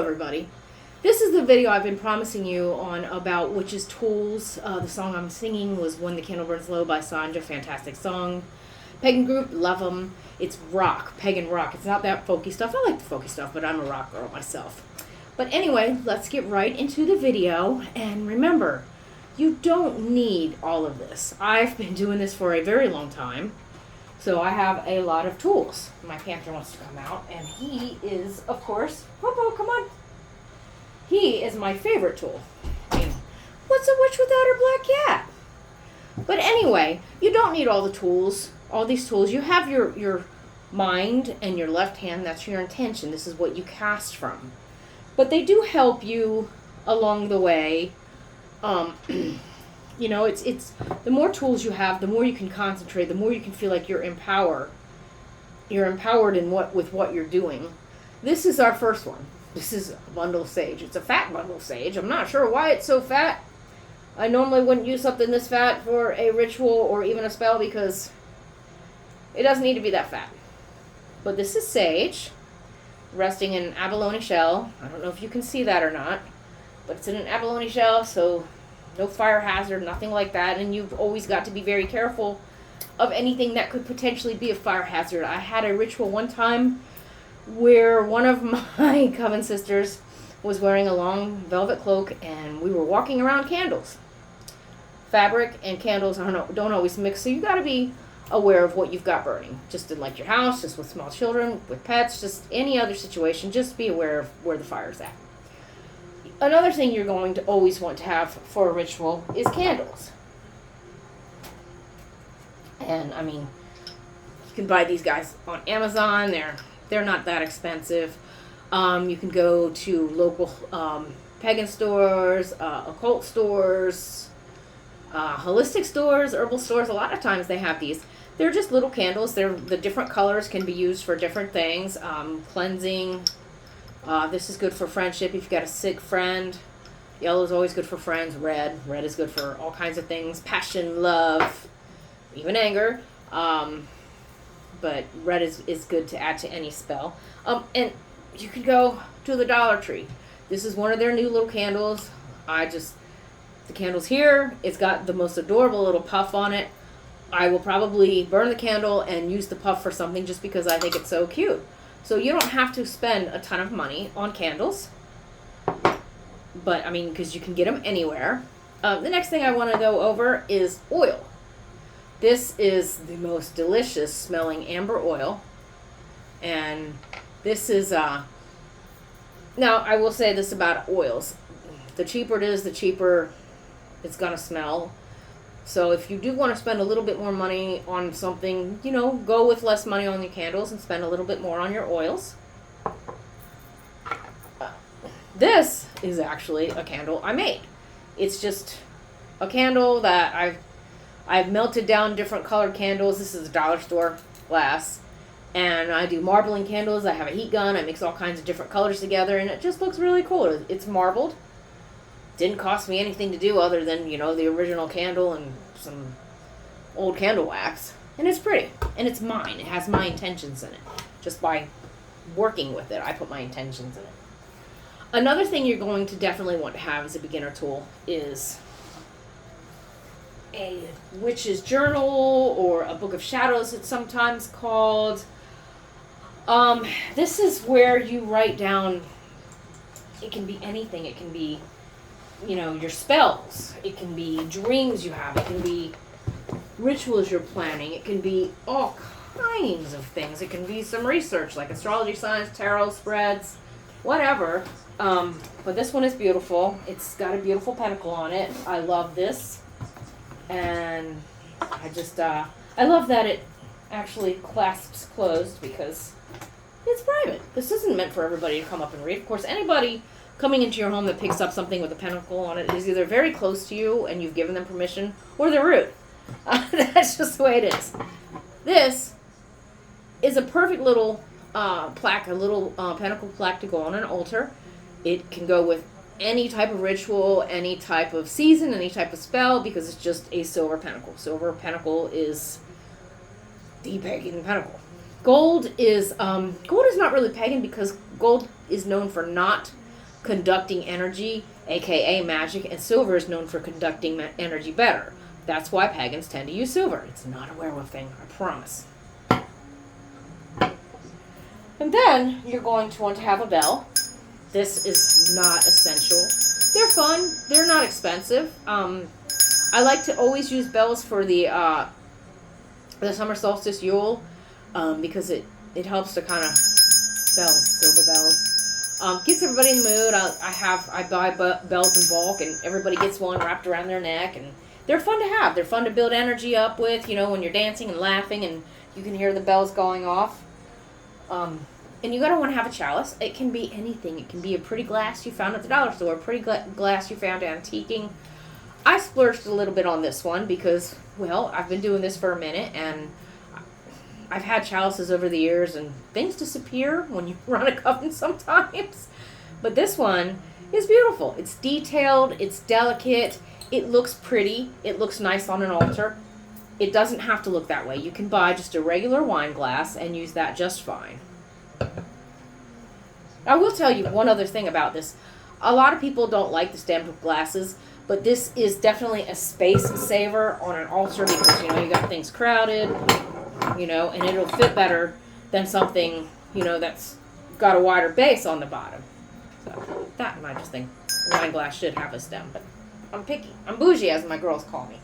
everybody. This is the video I've been promising you on about witches' tools. The song I'm singing was When the Candle Burns Low by Sanja. Fantastic song. Pagan group, love them. It's rock, pagan rock. It's not that folky stuff. I like the folky stuff, but I'm a rock girl myself. But anyway, let's get right into the video. And remember, you don't need all of this. I've been doing this for a very long time. So I have a lot of tools. My panther wants to come out, and he is, of course, Popo, come on. He is my favorite tool. I mean, what's a witch without her black cat? But anyway, you don't need all the tools, all these tools. You have your mind and your left hand. That's your intention. This is what you cast from. But they do help you along the way. You know, it's the more tools you have, the more you can concentrate, the more you can feel like you're empowered. You're empowered in with what you're doing. This is our first one. This is a bundle of sage. It's a fat bundle of sage. I'm not sure why it's so fat. I normally wouldn't use something this fat for a ritual or even a spell because it doesn't need to be that fat. But this is sage, resting in an abalone shell. I don't know if you can see that or not, but it's in an abalone shell, so no fire hazard, nothing like that. And you've always got to be very careful of anything that could potentially be a fire hazard. I had a ritual one time where one of my coven sisters was wearing a long velvet cloak, and we were walking around candles. Fabric and candles don't always mix, so you got to be aware of what you've got burning. Just in like your house, just with small children, with pets, just any other situation, just be aware of where the fire's at. Another thing you're going to always want to have for a ritual is candles. And I mean, you can buy these guys on Amazon. They're not that expensive. You can go to local pagan stores, occult stores, holistic stores, herbal stores. A lot of times they have these. They're just little candles. The different colors can be used for different things. Cleansing. This is good for friendship if you've got a sick friend. Yellow is always good for friends. Red is good for all kinds of things. Passion, love, even anger. But red is good to add to any spell. And you can go to the Dollar Tree. This is one of their new little candles. The candle's here. It's got the most adorable little puff on it. I will probably burn the candle and use the puff for something just because I think it's so cute. So you don't have to spend a ton of money on candles. But, I mean, because you can get them anywhere. The next thing I want to go over is oil. This is the most delicious smelling amber oil. And this is, now I will say this about oils. The cheaper it is, the cheaper it's going to smell. So if you do want to spend a little bit more money on something, you know, go with less money on your candles and spend a little bit more on your oils. This is actually a candle I made. It's just a candle that I've melted down different colored candles. This is a dollar store glass. And I do marbling candles. I have a heat gun. I mix all kinds of different colors together, and it just looks really cool. It's marbled. Didn't cost me anything to do other than, you know, the original candle and some old candle wax. And it's pretty. And it's mine. It has my intentions in it. Just by working with it, I put my intentions in it. Another thing you're going to definitely want to have as a beginner tool is a witch's journal, or a book of shadows it's sometimes called. This is where you write down, it can be anything. It can be, you know, your spells. It can be dreams you have. It can be rituals you're planning. It can be all kinds of things. It can be some research like astrology, signs, tarot spreads, whatever. But this one is beautiful. It's got a beautiful pentacle on it. I love this. And I love that it actually clasps closed because it's private. This isn't meant for everybody to come up and read. Of course, anybody coming into your home that picks up something with a pentacle on it is either very close to you and you've given them permission, or they're rude. That's just the way it is. This is a perfect little plaque, a little pentacle plaque to go on an altar. It can go with any type of ritual, any type of season, any type of spell, because it's just a silver pentacle. Silver pentacle is the pagan pentacle. Gold is not really pagan because gold is known for not conducting energy, aka magic, and silver is known for conducting energy better. That's why pagans tend to use silver. It's not a werewolf thing, I promise. And then you're going to want to have a bell. This is not essential. They're fun. They're not expensive. I like to always use bells for the summer solstice Yule, because it helps to kind of silver bells. Gets everybody in the mood. I buy bells in bulk, and everybody gets one wrapped around their neck, and they're fun to have. They're fun to build energy up with, when you're dancing and laughing, and you can hear the bells going off. And you gotta want to have a chalice. It can be anything. It can be a pretty glass you found at the dollar store, a pretty glass you found antiquing. I splurged a little bit on this one because, well, I've been doing this for a minute, and I've had chalices over the years, and things disappear when you run a coven sometimes. But this one is beautiful. It's detailed. It's delicate. It looks pretty. It looks nice on an altar. It doesn't have to look that way. You can buy just a regular wine glass and use that just fine. I will tell you one other thing about this. A lot of people don't like the stemmed glasses, but this is definitely a space saver on an altar because, you got things crowded, and it'll fit better than something, that's got a wider base on the bottom. So that, and I just think wine glass should have a stem, but I'm picky. I'm bougie, as my girls call me.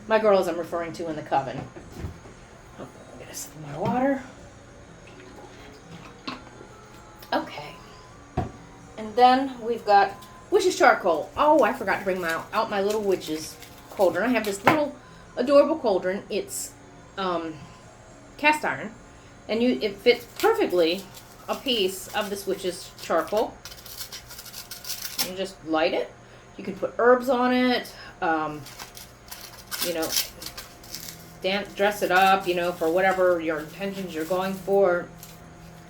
My girls I'm referring to in the coven. Oh, I'll get a sip of my water. Okay. And then we've got witch's charcoal. Oh, I forgot to bring out my little witch's cauldron. I have this little adorable cauldron. It's cast iron, and it fits perfectly a piece of this witch's charcoal. You just light it. You can put herbs on it. Dress it up. For whatever your intentions you're going for.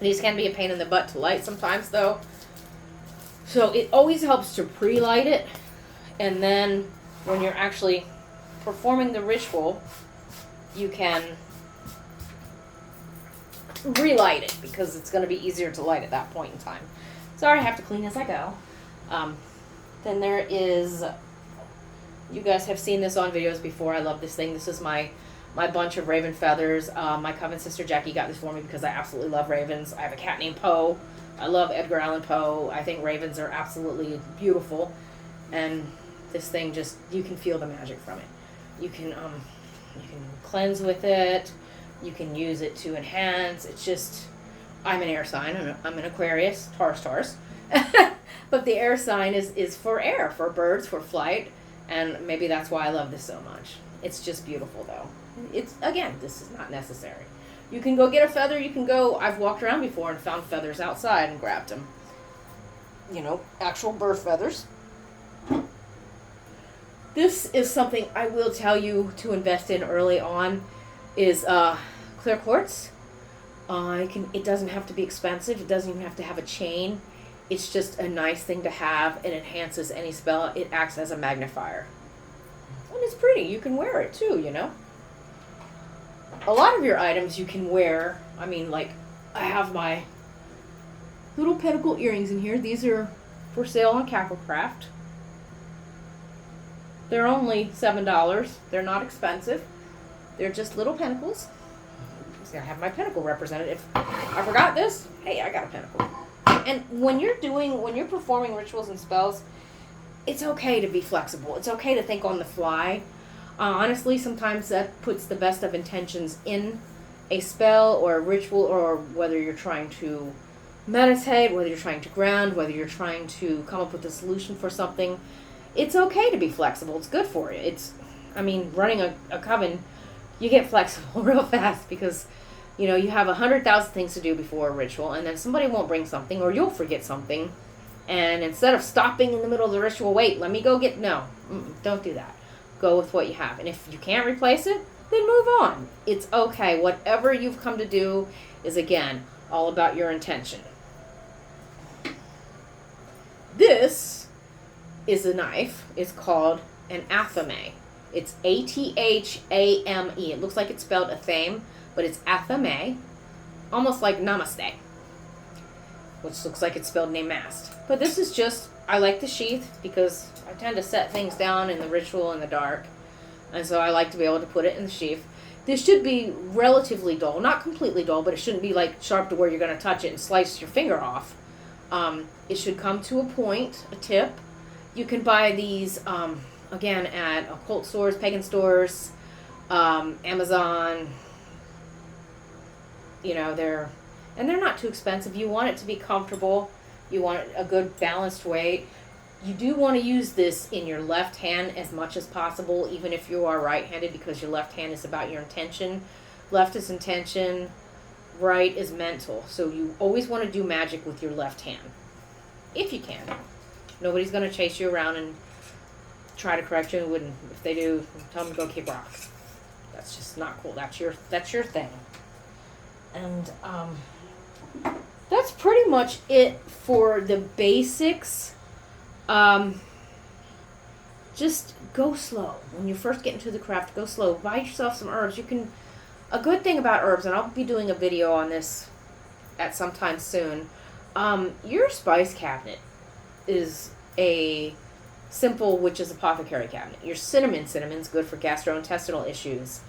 These can be a pain in the butt to light sometimes, though. So it always helps to pre-light it, and then when you're actually performing the ritual, you can relight it because it's going to be easier to light at that point in time. Sorry, I have to clean as I go. Then there is, you guys have seen this on videos before. I love this thing. This is my bunch of raven feathers. My coven sister Jackie got this for me because I absolutely love ravens. I have a cat named Poe. I love Edgar Allan Poe. I think ravens are absolutely beautiful. And this thing just, you can feel the magic from it. You can cleanse with it. You can use it to enhance. It's just, I'm an air sign. I'm an Aquarius. Taurus. But the air sign is for air, for birds, for flight. And maybe that's why I love this so much. It's just beautiful, though. Again, this is not necessary. You can go get a feather. I've walked around before and found feathers outside and grabbed them. Actual bird feathers. This is something I will tell you to invest in early on, is clear quartz. It doesn't have to be expensive. It doesn't even have to have a chain. It's just a nice thing to have. It enhances any spell. It acts as a magnifier. And it's pretty. You can wear it too, A lot of your items you can wear. I have my little pentacle earrings in here. These are for sale on Cacklecraft. They're only $7. They're not expensive. They're just little pentacles. See, I have my pentacle represented. If I forgot this, hey, I got a pentacle. And when you're performing rituals and spells, it's okay to be flexible. It's okay to think on the fly. Honestly, sometimes that puts the best of intentions in a spell or a ritual, or whether you're trying to meditate, whether you're trying to ground, whether you're trying to come up with a solution for something. It's okay to be flexible. It's good for you. Running a coven, you get flexible real fast because, you have 100,000 things to do before a ritual, and then somebody won't bring something, or you'll forget something. And instead of stopping in the middle of the ritual, wait, let me go get, no, don't do that. Go with what you have. And if you can't replace it, then move on. It's okay. Whatever you've come to do is, again, all about your intention. This is a knife. It's called an athame. It's Athame. It looks like it's spelled athame, but it's athame. Almost like namaste. which looks like it's spelled name mast. But this is just, I like the sheath because I tend to set things down in the ritual in the dark. And so I like to be able to put it in the sheath. This should be relatively dull, not completely dull, but it shouldn't be like sharp to where you're going to touch it and slice your finger off. It should come to a point, a tip. You can buy these, again, at occult stores, pagan stores, Amazon. You know, they're not too expensive. You want it to be comfortable. You want a good balanced weight. You do want to use this in your left hand as much as possible, even if you are right-handed, because your left hand is about your intention. Left is intention, right is mental. So you always want to do magic with your left hand, if you can. Nobody's going to chase you around and try to correct you. And if they do, tell them to go kick rocks. That's just not cool. That's your thing. And that's pretty much it for the basics. Just go slow. When you first get into the craft, go slow. Buy yourself some herbs. A good thing about herbs, and I'll be doing a video on this at some time soon, your spice cabinet is a simple witch's apothecary cabinet. Your cinnamon's good for gastrointestinal issues.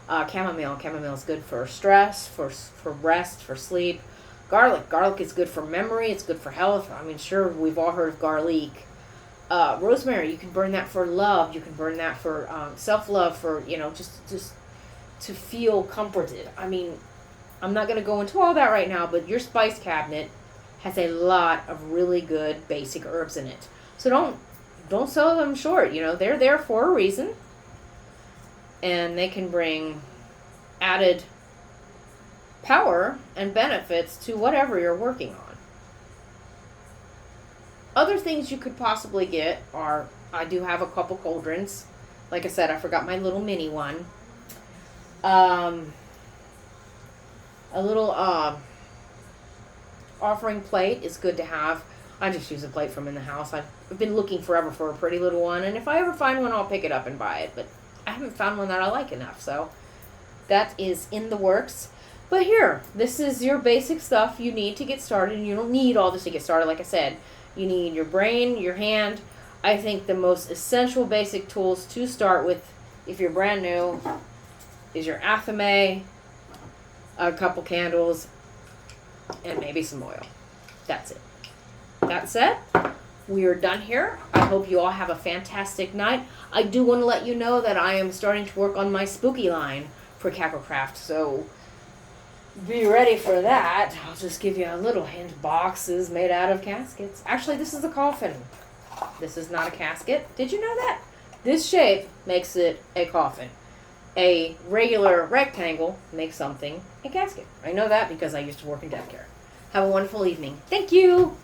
Chamomile is good for stress, for rest, for sleep. Garlic is good for memory. It's good for health. I mean, sure, we've all heard of garlic. Rosemary, you can burn that for love. You can burn that for self-love, for, just to feel comforted. I mean, I'm not going to go into all that right now, but your spice cabinet has a lot of really good basic herbs in it. So don't sell them short. They're there for a reason. And they can bring added power and benefits to whatever you're working on. Other things you could possibly get are, I do have a couple cauldrons. Like I said, I forgot my little mini one. A little offering plate is good to have. I just use a plate from in the house. I've been looking forever for a pretty little one, and if I ever find one, I'll pick it up and buy it. But I haven't found one that I like enough, so that is in the works. But here, this is your basic stuff you need to get started, and you don't need all this to get started. Like I said, you need your brain, your hand. I think the most essential basic tools to start with, if you're brand new, is your athame, a couple candles, and maybe some oil. That's it. That said, we are done here. I hope you all have a fantastic night. I do want to let you know that I am starting to work on my spooky line for Cacklecraft, so be ready for that. I'll just give you a little hint. Boxes made out of caskets. Actually, this is a coffin. This is not a casket. Did you know that? This shape makes it a coffin. A regular rectangle makes something a casket. I know that because I used to work in death care. Have a wonderful evening. Thank you.